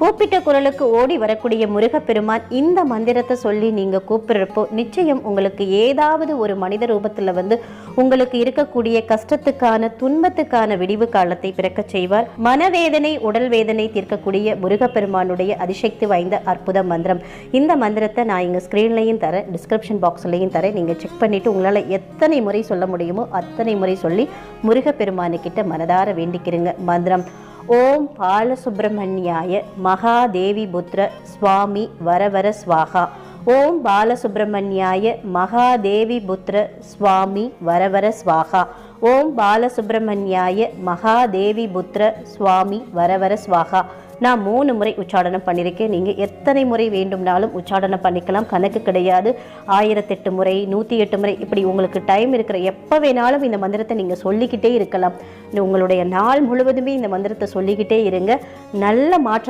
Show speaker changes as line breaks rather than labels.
கூப்பிட்ட குரலுக்கு ஓடி வரக்கூடிய முருகப்பெருமான் இந்த மந்திரத்தை சொல்லி நீங்க கூப்பிடுறப்போ நிச்சயம் உங்களுக்கு ஏதாவது ஒரு மனித ரூபத்துல உங்களுக்கு இருக்கக்கூடிய கஷ்டத்துக்கான துன்பத்துக்கான விடிவு காலத்தை பிறக்க செய்வார். மனவேதனை உடல் வேதனை தீர்க்கக்கூடிய முருகப்பெருமானுடைய அதிசக்தி வாய்ந்த அற்புத மந்திரம். இந்த மந்திரத்தை நான் இங்க ஸ்கிரீன்லையும் தரேன், டிஸ்கிரிப்ஷன் பாக்ஸ்லையும் தரேன். நீங்க செக் பண்ணிட்டு உங்களால எத்தனை முறை சொல்ல முடியுமோ அத்தனை முறை சொல்லி முருகப்பெருமானுக்கிட்ட மனதார வேண்டிக்கிறங்க. மந்திரம்: ஓம் பாலசுப்ரமணியாய மகாதேவி புத்திர சுவாமி வரவர ஸ்வாகா. ஓம் பாலசுப்ரமணியாய மகாதேவி புத்திர சுவாமி வரவர ஸ்வாகா. ஓம் பாலசுப்ரமணியாய மகாதேவி புத்திர சுவாமி வரவர ஸ்வாகா. நான் 3 முறை உச்சாடனம் பண்ணியிருக்கேன். நீங்கள் எத்தனை முறை வேண்டும்னாலும் உச்சாடனம் பண்ணிக்கலாம், கணக்கு கிடையாது. 1008 முறை 108 முறை இப்படி உங்களுக்கு டைம் இருக்கிற எப்போ வேணாலும் இந்த மந்திரத்தை நீங்கள் சொல்லிக்கிட்டே இருக்கலாம். உங்களுடைய நாள் முழுவதுமே இந்த மந்திரத்தை சொல்லிக்கிட்டே இருங்க. நல்ல மாற்றம்